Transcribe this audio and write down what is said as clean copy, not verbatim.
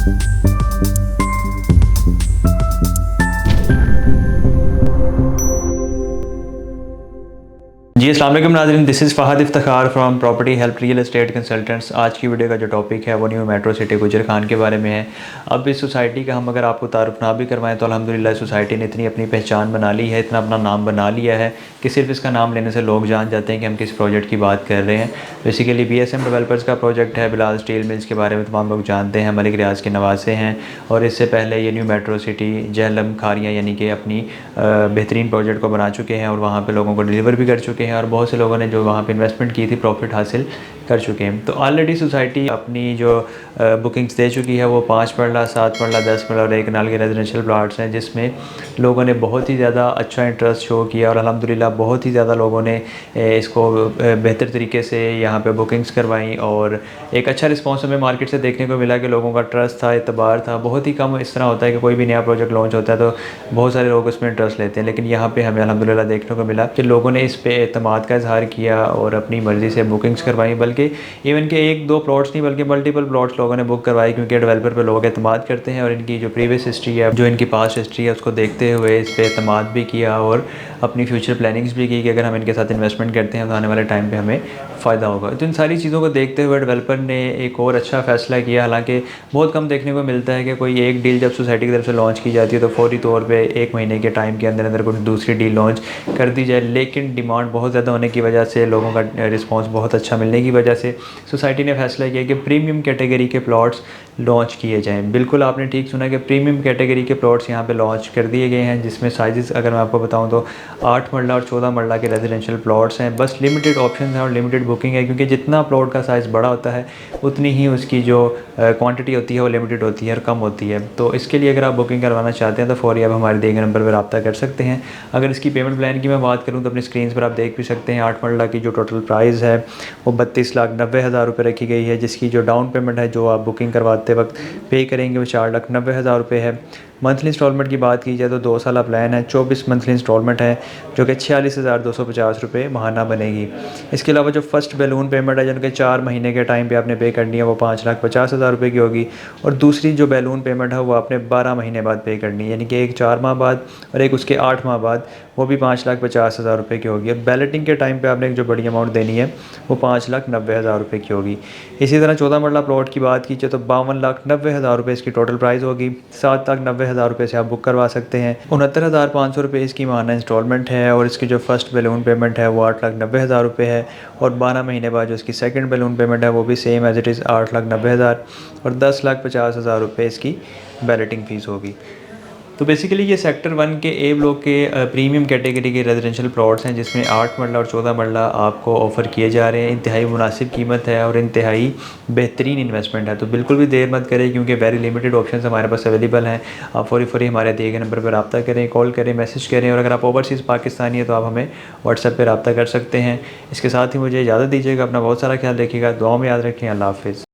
जी अस्सलाम वालेकुम नाज़रीन, this is Fahd Iftikhar from property help real estate consultants. आज की वीडियो का जो टॉपिक है वो न्यू मेट्रो सिटी गुजर खान के बारे में है। अब इस सोसाइटी का हम अगर आपको तारुफ ना भी करवाएं तो अल्हम्दुलिल्लाह सोसाइटी ने इतनी अपनी पहचान बना ली है, इतना अपना नाम बना लिया है कि सिर्फ इसका नाम लेने से लोग जान जाते हैं कि हम किस प्रोजेक्ट की बात कर रहे हैं। बेसिकली BSM डेवलपर्स का प्रोजेक्ट है। बिलाल स्टील मिल्स के बारे में तमाम लोग जानते हैं, मलिक रियाज के नवासे हैं। और इससे पहले ये new metro city Jhelum Kharian यानी कि अपनी बेहतरीन प्रोजेक्ट को बना चुके हैं और वहाँ पर लोगों को डिलीवर भी कर चुके हैं और बहुत से लोगों ने जो वहाँ पे इन्वेस्टमेंट की थी प्रॉफिट हासिल कर चुके हैं। तो ऑलरेडी सोसाइटी अपनी जो बुकिंग्स दे चुकी है वो 5 मरला, 7 मरला, 10 मरला और 1 कनाल के रेजिडेंशियल प्लाट्स हैं, जिसमें लोगों ने बहुत ही ज़्यादा अच्छा इंटरेस्ट शो किया और अल्हम्दुलिल्लाह बहुत ही ज़्यादा लोगों ने इसको बेहतर तरीके से यहाँ पे बुकिंग्स करवाई और एक अच्छा रिस्पॉन्स हमें मार्केट से देखने को मिला कि लोगों का ट्रस्ट था, एतबार था। बहुत ही कम इस तरह होता है कि कोई भी नया प्रोजेक्ट लॉन्च होता है तो बहुत सारे लोग उसमें इंटरेस्ट लेते हैं, लेकिन यहाँ पर हमें अल्हम्दुलिल्लाह देखने को मिला कि लोगों ने इस पर एतमाद का इजहार किया और अपनी मर्ज़ी से बुकिंग्स करवाई। बल्कि इवन के 1-2 प्लॉट्स नहीं बल्कि मल्टीपल प्लॉट्स लोगों ने बुक करवाई, क्योंकि डेवलपर पे लोग एतमाद करते हैं और इनकी जो प्रीवियस हिस्ट्री है, जो इनकी पास्ट हिस्ट्री है, उसको देखते हुए इस पर एतमाद भी किया और अपनी फ्यूचर प्लानिंग्स भी की कि अगर हम इनके साथ इन्वेस्टमेंट करते हैं तो आने वाले टाइम पे हमें फ़ायदा होगा। तो इन सारी चीज़ों को देखते हुए डेवलपर ने एक और अच्छा फ़ैसला किया। हालांकि बहुत कम देखने को मिलता है कि कोई एक डील जब सोसाइटी की तरफ से लॉन्च की जाती है तो फौरी तौर पे 1 महीने के टाइम के अंदर अंदर कोई दूसरी डील लॉन्च कर दी जाए, लेकिन डिमांड बहुत ज़्यादा होने की वजह से, लोगों का रिस्पॉन्स बहुत अच्छा मिलने की वजह से सोसाइटी ने फैसला किया कि प्रीमियम कैटेगरी के प्लॉट्स लॉन्च किए जाएं। बिल्कुल आपने ठीक सुना कि प्रीमियम कैटेगरी के प्लॉट्स यहाँ पे लॉन्च कर दिए गए हैं, जिसमें साइज़ अगर मैं आपको बताऊँ तो 8 मरला और 14 मरला के रेजिडेंशियल प्लॉट्स हैं। बस लिमिटेड ऑप्शन हैं और लिमिटेड बुकिंग है, क्योंकि जितना प्लॉट का साइज़ बड़ा होता है उतनी ही उसकी जो क्वांटिटी होती है वो लिमिटेड होती है और कम होती है। तो इसके लिए अगर आप बुकिंग करवाना चाहते हैं तो फौरी आप हमारे दिए गए नंबर पर रब्ता कर सकते हैं। अगर इसकी पेमेंट प्लान की मैं बात करूँ तो अपनी स्क्रीन पर आप देख भी सकते हैं। 8 मरला की जो टोटल प्राइस है वो 32,90,000 रुपये रखी गई है, जिसकी जो डाउन पेमेंट है जो आप बुकिंग करवाते वक्त पे करेंगे वो 4,90,000 रुपये है। मंथली इंस्टॉलमेंट की बात की जाए तो 2 साल प्लान है, 24 मंथली इंस्टॉलमेंट है जो कि 46,250 रुपये माहाना बनेगी। इसके अलावा जो फर्स्ट बैलून पेमेंट है जिनके 4 महीने के टाइम पे आपने पे करनी है वो 5,50,000 रुपये की होगी और दूसरी जो बैलून पेमेंट है वो आपने 12 महीने बाद पे करनी है, यानी कि एक 4 माह बाद और एक उसके 8 माह बाद, वो भी 5,50,000 रुपये की होगी। और बैलेटिंग के टाइम पर आपने एक जो बड़ी अमाउंट देनी है वो 5,90,000 रुपये की होगी। इसी तरह 14 मरला प्लॉट की बात की जाए तो 52,90,000 रुपये इसकी टोटल प्राइस होगी। 7,90,000 रुपये से आप बुक करवा सकते हैं। 69,500 रुपये इसकी माहाना इंस्टॉलमेंट है और इसकी जो फर्स्ट बैलून पेमेंट है वो 8,90,000 रुपये है और 12 महीने बाद जो इसकी सेकंड बैलून पेमेंट है वो भी सेम एज़ इट इज़ 8,90,000 और 10,50,000 रुपये इसकी बैलेटिंग फ़ीस होगी। तो बेसिकली ये सेक्टर 1 के ए ब्लॉक के प्रीमियम कैटेगरी के रेजिडेंशियल प्लॉट्स हैं, जिसमें 8 मरला और 14 मरला आपको ऑफ़र किए जा रहे हैं। इंतहाई मुनासिब कीमत है और इंतहाई बेहतरीन इन्वेस्टमेंट है। तो बिल्कुल भी देर मत करें, क्योंकि वेरी लिमिटेड ऑप्शंस हमारे पास अवेलेबल हैं। आप फौरी हमारे दिए गए नंबर पर रब्ता करें, कॉल करें, मैसेज करें और अगर आप ओवरसीज़ पाकिस्तानी है तो आप हमें व्हाट्सएप पर रब्ता कर सकते हैं। इसके साथ ही मुझे इजाज़त दीजिएगा। अपना बहुत सारा ख्याल रखिएगा, दुआ में याद रखें। अल्लाह हाफ़िज़।